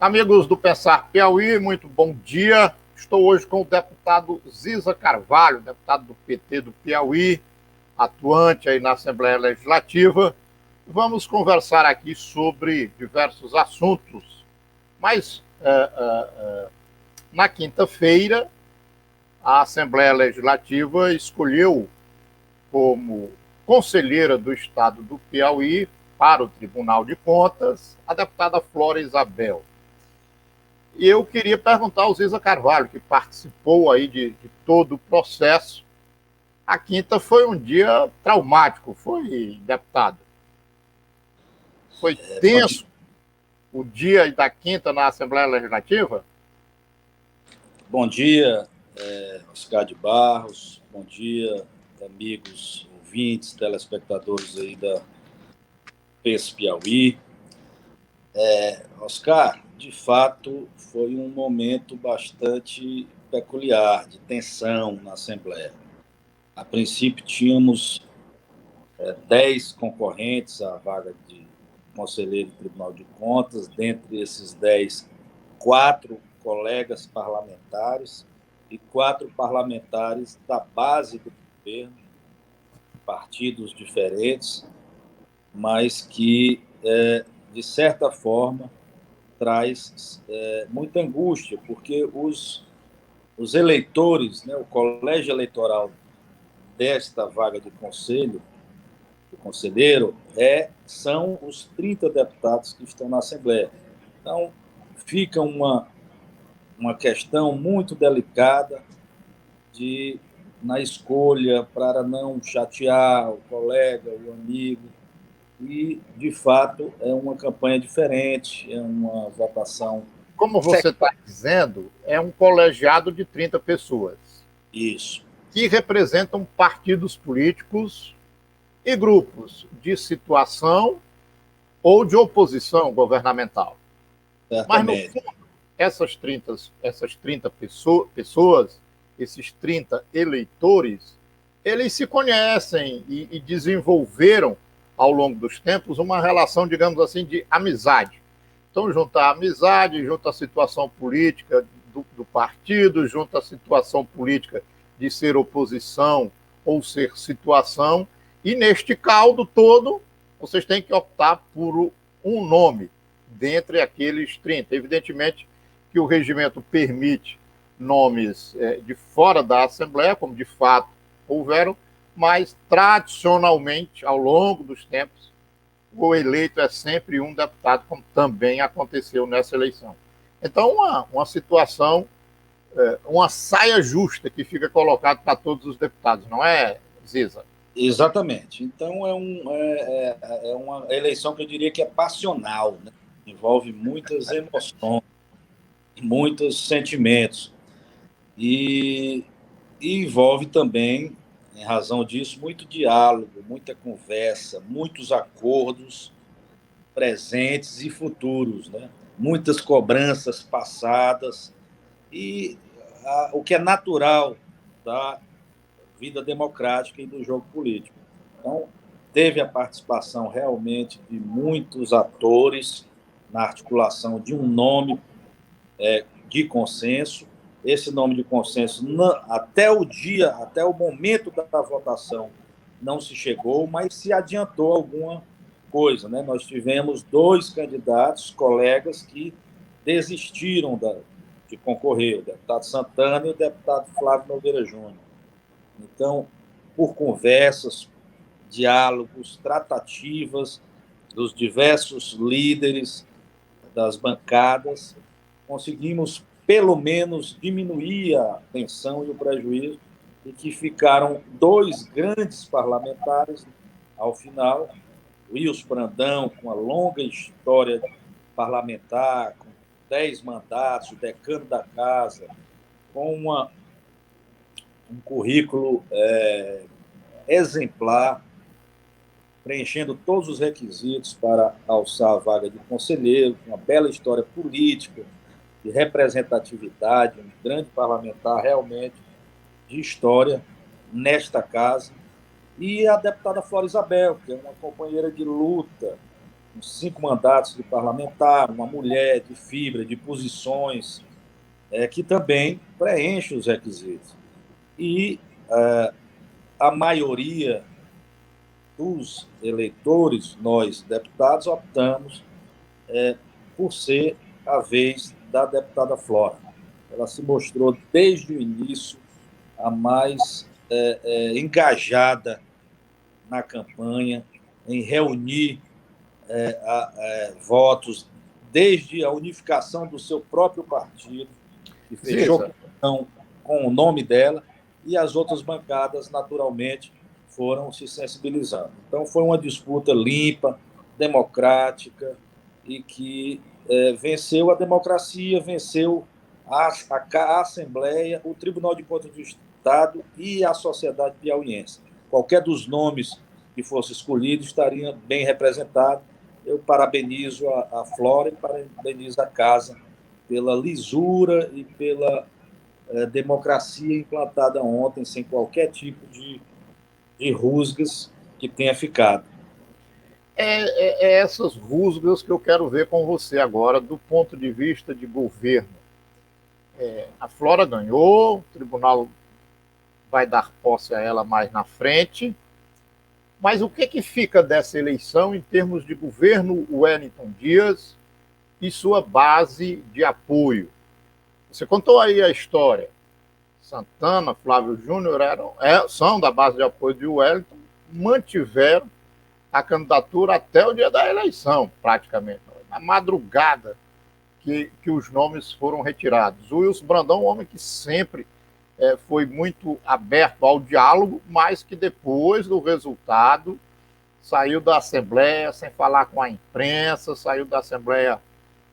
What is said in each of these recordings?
Amigos do Pensar Piauí, muito bom dia. Estou hoje com o deputado Ziza Carvalho, deputado do PT do Piauí, atuante aí na Assembleia Legislativa. Vamos conversar aqui sobre diversos assuntos, mas na quinta-feira a Assembleia Legislativa escolheu como conselheira do Estado do Piauí para o Tribunal de Contas a deputada Flora Isabel. E eu queria perguntar ao Ziza Carvalho, que participou aí de todo o processo. A quinta foi um dia traumático, foi, deputado? Foi tenso o dia da quinta na Assembleia Legislativa? Bom dia, Oscar de Barros. Bom dia, amigos, ouvintes, telespectadores aí da PES Piauí. Oscar, de fato, foi um momento bastante peculiar, de tensão na Assembleia. A princípio, tínhamos 10 concorrentes à vaga de conselheiro do Tribunal de Contas. Dentre esses 10, 4 colegas parlamentares e 4 parlamentares da base do governo, partidos diferentes, mas que, de certa forma, traz muita angústia, porque os eleitores, né, o colégio eleitoral desta vaga de conselheiro, são os 30 deputados que estão na Assembleia. Então, fica uma questão muito delicada na escolha para não chatear o colega, o amigo. E, de fato, é uma campanha diferente, é uma votação... Como você está dizendo, é um colegiado de 30 pessoas. Isso. Que representam partidos políticos e grupos de situação ou de oposição governamental. Certamente. Mas, no fundo, essas 30 pessoas, esses 30 eleitores, eles se conhecem e desenvolveram, ao longo dos tempos, uma relação, digamos assim, de amizade. Então, junta a amizade, junta a situação política do partido, junta a situação política de ser oposição ou ser situação, e neste caldo todo, vocês têm que optar por um nome dentre aqueles 30. Evidentemente que o regimento permite nomes de fora da Assembleia, como de fato houveram, mas tradicionalmente, ao longo dos tempos, o eleito é sempre um deputado, como também aconteceu nessa eleição. Então, uma situação, uma saia justa que fica colocada para todos os deputados, não é, Ziza? Exatamente. Então, é uma eleição que eu diria que é passional, né? Envolve muitas emoções, muitos sentimentos. E envolve também, em razão disso, muito diálogo, muita conversa, muitos acordos presentes e futuros, né? Muitas cobranças passadas e o que é natural da vida democrática e do jogo político. Então, teve a participação realmente de muitos atores na articulação de um nome de consenso. Esse nome de consenso, até o momento da votação, não se chegou, mas se adiantou alguma coisa, né? Nós tivemos 2 candidatos, colegas, que desistiram de concorrer, o deputado Santana e o deputado Flávio Nogueira Júnior. Então, por conversas, diálogos, tratativas dos diversos líderes das bancadas, conseguimos, pelo menos, diminuir a tensão e o prejuízo, e que ficaram 2 grandes parlamentares, ao final, Wilson Brandão, com uma longa história parlamentar, com 10 mandatos, decano da casa, com um currículo exemplar, preenchendo todos os requisitos para alçar a vaga de conselheiro, uma bela história política, de representatividade, um grande parlamentar realmente de história nesta casa, e a deputada Flora Isabel, que é uma companheira de luta 5 mandatos de parlamentar, uma mulher de fibra, de posições, que também preenche os requisitos. E a maioria dos eleitores, nós, deputados, optamos por ser a vez da deputada Flora. Ela se mostrou, desde o início, a mais engajada na campanha, em reunir votos, desde a unificação do seu próprio partido, que fechou com o nome dela, e as outras bancadas, naturalmente, foram se sensibilizando. Então, foi uma disputa limpa, democrática, e que venceu a democracia, venceu a Assembleia, o Tribunal de Contas do Estado e a sociedade piauiense. Qualquer dos nomes que fosse escolhido estaria bem representado. Eu parabenizo a Flora e parabenizo a Casa pela lisura e pela democracia implantada ontem, sem qualquer tipo de rusgas que tenha ficado. Essas rusgas que eu quero ver com você agora, do ponto de vista de governo. A Flora ganhou, o tribunal vai dar posse a ela mais na frente, mas o que fica dessa eleição em termos de governo Wellington Dias e sua base de apoio? Você contou aí a história. Santana, Flávio Júnior são da base de apoio de Wellington, mantiveram a candidatura até o dia da eleição, praticamente, na madrugada que os nomes foram retirados. O Wilson Brandão, um homem que sempre foi muito aberto ao diálogo, mas que depois do resultado saiu da Assembleia sem falar com a imprensa, saiu da Assembleia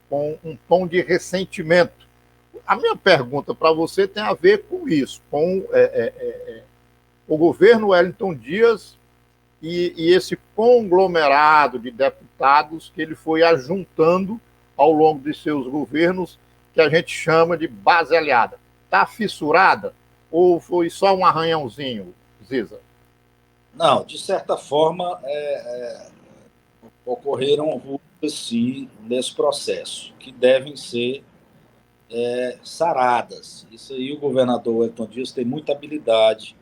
com um tom de ressentimento. A minha pergunta para você tem a ver com isso, com o governo Wellington Dias e esse conglomerado de deputados que ele foi ajuntando ao longo de seus governos, que a gente chama de base aliada. Está fissurada ou foi só um arranhãozinho, Ziza? Não, de certa forma, ocorreram rusgas, sim, nesse processo, que devem ser saradas. Isso aí o governador Wellington Dias tem muita habilidade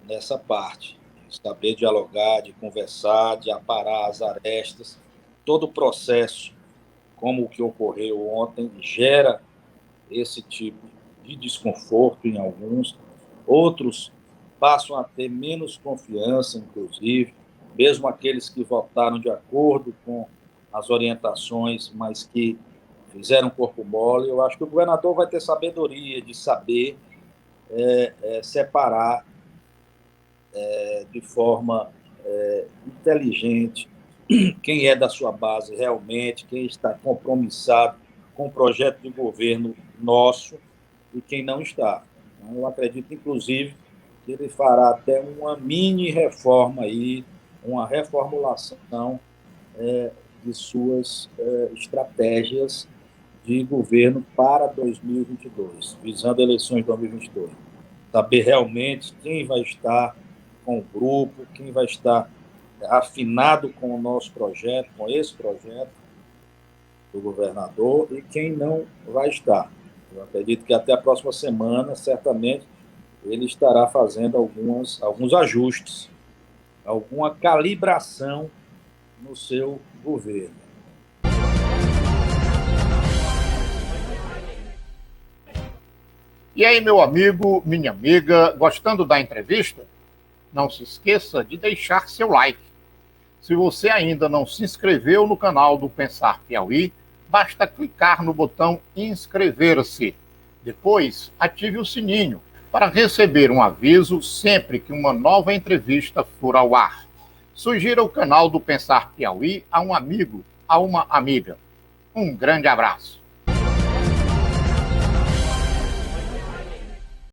nessa parte, de saber dialogar, de conversar, de aparar as arestas. Todo o processo, como o que ocorreu ontem, gera esse tipo de desconforto em alguns. Outros passam a ter menos confiança, inclusive, mesmo aqueles que votaram de acordo com as orientações, mas que fizeram corpo mole. Eu acho que o governador vai ter sabedoria de saber separar de forma inteligente quem é da sua base realmente, quem está compromissado com o projeto de governo nosso e quem não está. Eu acredito, inclusive, que ele fará até uma mini reforma aí, uma reformulação de suas estratégias de governo para 2022, visando eleições de 2022. Saber realmente quem vai estar com o grupo, quem vai estar afinado com o nosso projeto, com esse projeto do governador, e quem não vai estar. Eu acredito que até a próxima semana, certamente, ele estará fazendo alguns ajustes, alguma calibração no seu governo. E aí, meu amigo, minha amiga, gostando da entrevista? Não se esqueça de deixar seu like. Se você ainda não se inscreveu no canal do Pensar Piauí, basta clicar no botão inscrever-se. Depois, ative o sininho para receber um aviso sempre que uma nova entrevista for ao ar. Sugira o canal do Pensar Piauí a um amigo, a uma amiga. Um grande abraço.